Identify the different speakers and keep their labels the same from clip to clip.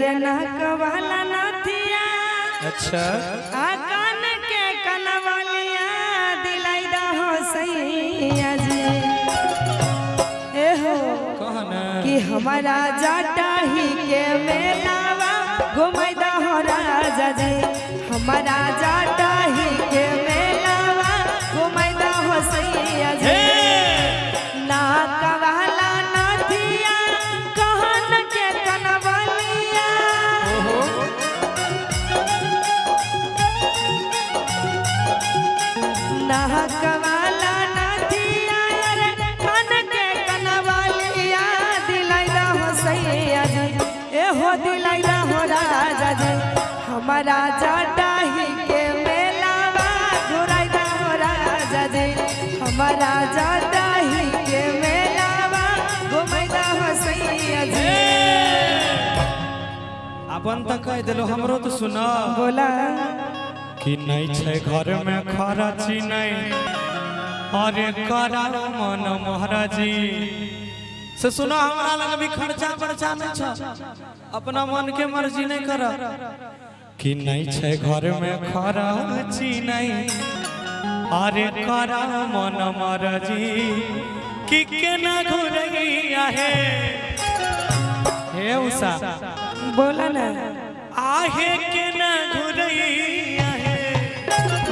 Speaker 1: नाक वाला नथिया
Speaker 2: अच्छा
Speaker 1: कान के कनवलिया दिलाई दा हो सैया जी ए हो
Speaker 2: कहना
Speaker 1: कि हमारा जाटा ही के मेलावा घुमाई दा हो राजा जी हमारा जाटा ही के मेलावा घुमाई दा हो सैया जी नाक वाला नथिया कान के कनवलिया नाक वाला नथिया रे कान के कनवलिया दिलाई दा हो सैया जी ए हो दिलाई दा हो राजा जी हमारा जाटा ही के मेलावा घुराई दा हो राजा जी हमारा जाटा ही के मेलावा घुमाई दा हो सैया जी
Speaker 2: अपन तक कह दिलो हमरो तो सुना
Speaker 1: बोला
Speaker 2: कि नहीं छे घर में खराची नहीं अरे करा मन महाराजी से सुना हमरा लग भी खर्चा पर्चा नहीं छ अपना मन के मर्जी नहीं कर कि नहीं छे घर में खराची नहीं अरे करा मन महाराजी कि केना घुरैया हे उषा
Speaker 1: बोला ना
Speaker 2: आहे केना घुरैया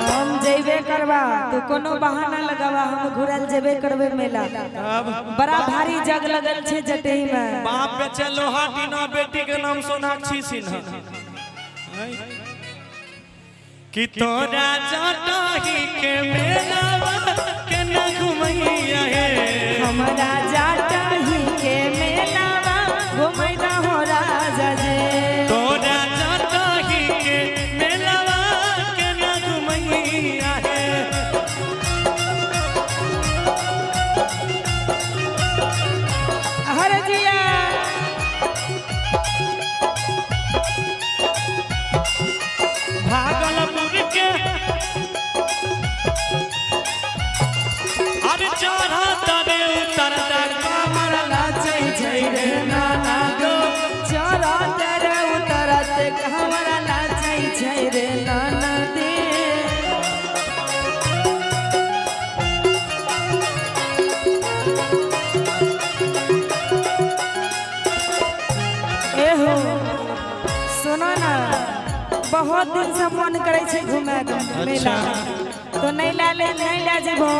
Speaker 1: हम जेबे करवा तू कोनो बहाना लगावा हम घुरल जेबे करबे मेला बड़ा भारी जग लगल छे जटेही में
Speaker 2: बाप बेचे लोहा टीना बेटी के नाम सोनाक्षी सिन्हा कि तोरा जाटाही के मेलावा के न घुमैया हे
Speaker 1: हमारा जाटा ही के मेलावा घुमैदा हो राजा जी
Speaker 2: तोरा जाटाही के मेलावा के न घुमैया हे
Speaker 1: हर जिया
Speaker 2: भागलपुर के अरे चढ़ा तबे उतर
Speaker 1: कमर लाचै छै रे नाना गो चरा तेरे उतरत कमर लाचै छै रे नाना दे एहो सुनो ना बहुत दिन से मन करे छे घूमे मेला तो नहीं ले जेबो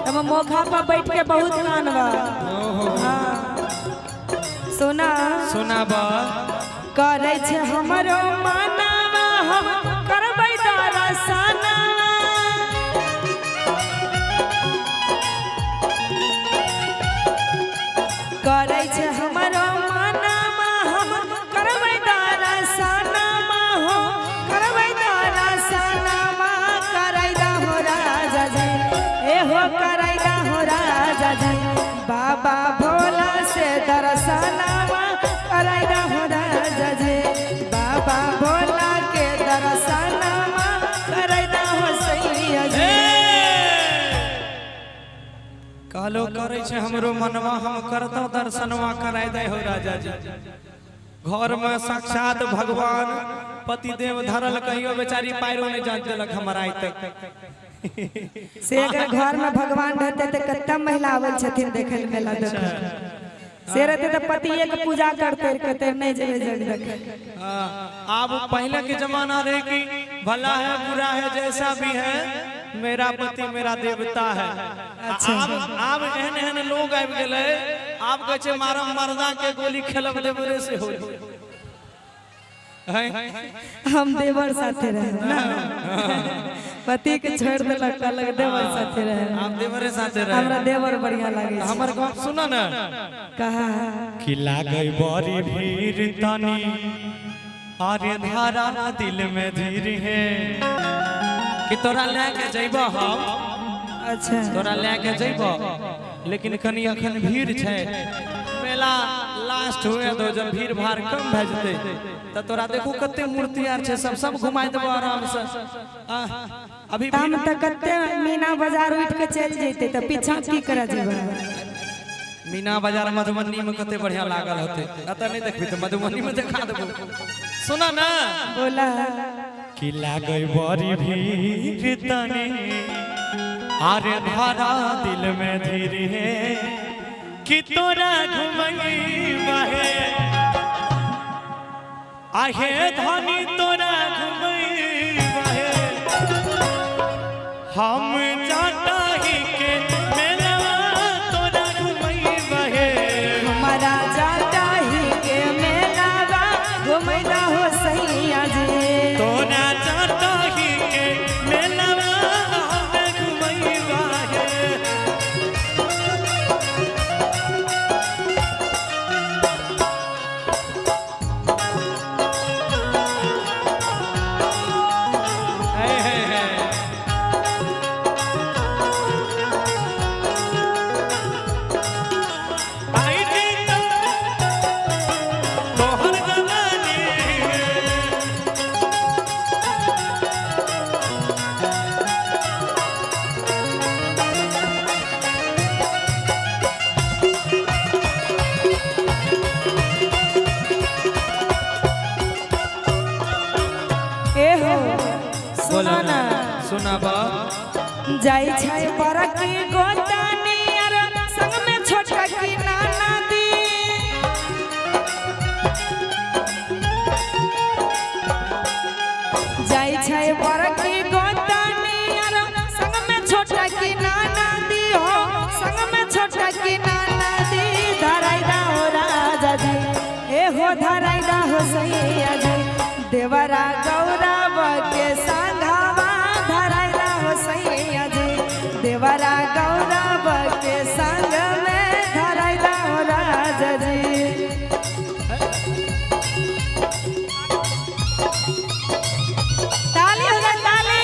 Speaker 1: हम मोखा पर बैठ के बहुत कानवा हाँ सुना
Speaker 2: सुनाबा
Speaker 1: करे छे हमरो मानवा हम करबै दरसना करे छे हमरो मानवा हम करबै दरसना हो करबै दरसना करै दा हो राजा जी ए हो करै दा हो राजा जी बाबा भोला से दरसनावा करै दा हो राजा जी बाबा भोला के दरसनावा करै दा हो सैया जी
Speaker 2: कहलो करे छे हमरो मनवा हम करतो दर्शनवा कराय दे हो राजा जी घर में साक्षात भगवान पतिदेव धरल कहियो बेचारी पैरो नहीं जान देलक हमरा आई तक
Speaker 1: से अगर घर में भगवान रहते तो कत्ता महिला आवल छथिन देखे मेला देख से रहते तो पति एक पूजा करते कहते नहीं जेबे जग देखे
Speaker 2: अब पहले के जमाना रहे कि भला है बुरा है जैसा भी है मेरा पति मेरा देवता है
Speaker 1: अच्छा।
Speaker 2: अब एहन एहन लोग आबि गेले आब कहे छे मारम मर्दा के गोली खेलब देवरे से हो
Speaker 1: हम देवर साथे रहे ना पति के छोड़ देलक अलग देवर साथे रहे
Speaker 2: आप देवरे साथे रहे
Speaker 1: हमरा देवर बढ़िया लागे छै
Speaker 2: हमर बात सुनो ना
Speaker 1: कहा
Speaker 2: कि लागे बड़ी भीड़ तनी अरे धारा दिल में धीर है कि तोरा लेके जइबो हम
Speaker 1: अच्छा
Speaker 2: तोरा लेके जइबो लेकिन कनी अखन भीड़ छै मेला लास्ट हुए तो जब भीड़ भाड़ कम भ जते त तोरा देखू कते मूर्ति आर छै सब घुमाई देबो आराम से अभी
Speaker 1: हम त कते मीना बाजार उठ के चल जैते त पीछा की करे जेबे
Speaker 2: मीना बाजार मधुबनी में कते बढ़िया लागल होते अत नहीं देखबी तो मधुबनी में देखा देबो सुना ना
Speaker 1: बोला
Speaker 2: कि लागे बड़ी भीड़ तनी आरे धारा दिल में धीरे कि तोरा घुमई बहे आहे धनी तोरा घुमई बहे हम जाता ही के मेला तोरा घुमई बहे
Speaker 1: हमारा जाता ही के मेलावा घुमैदा हो सैया जी
Speaker 2: तोरा जाता ही के मेला घुमई बहे
Speaker 1: सुना ना
Speaker 2: सुना बा
Speaker 1: जाई छै बरकी गोतानी अर संग में छोटा की नाना दी जाई छै बरकी गोतानी अर संग में छोटा की नाना दी हो संग में छोटा की नाना दी धराइदा हो राजा जी ए हो धराइदा हो सैया जी देवरा गौरव के संघवा धराइदा हो सैया जी देवरा गौरव के संग में धराइदा हो राजा जी ताली हो गई ताली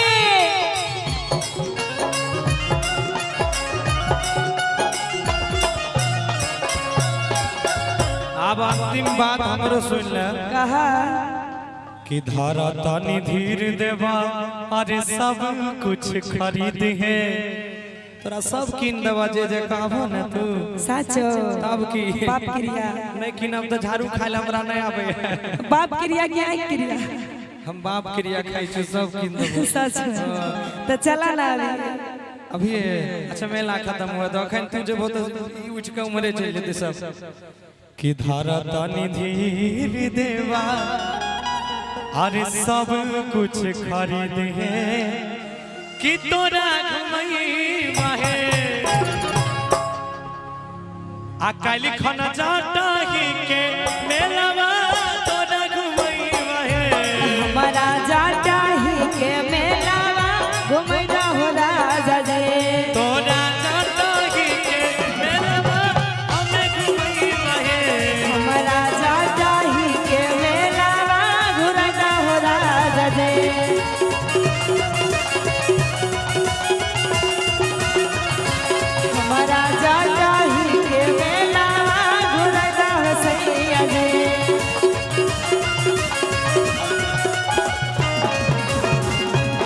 Speaker 2: अब अंतिम बात हमरो सुन ले
Speaker 1: कहा
Speaker 2: कि धारा तानी धीर देवा अरे सब कुछ खरीद है तोरा सब किन देवा जे कहबो ना तू
Speaker 1: साचो
Speaker 2: तब की
Speaker 1: बाप क्रिया
Speaker 2: नहीं किनब तो झाड़ू खाए ला हमरा नहीं आवे
Speaker 1: बाप क्रिया क्या क्रिया
Speaker 2: हम बाप क्रिया खाई छी सब किन देबो
Speaker 1: सच तो चला ना
Speaker 2: अभी अच्छा मेला खत्म हुआ तो अखन तू जेबो तो ई उठ के उमरे चल जेते सब कि धारा तानी धीर देवा अरे सब कुछ खरीद है कि तोरा घुमई माहे आ काली खन जाता ही के मेलावा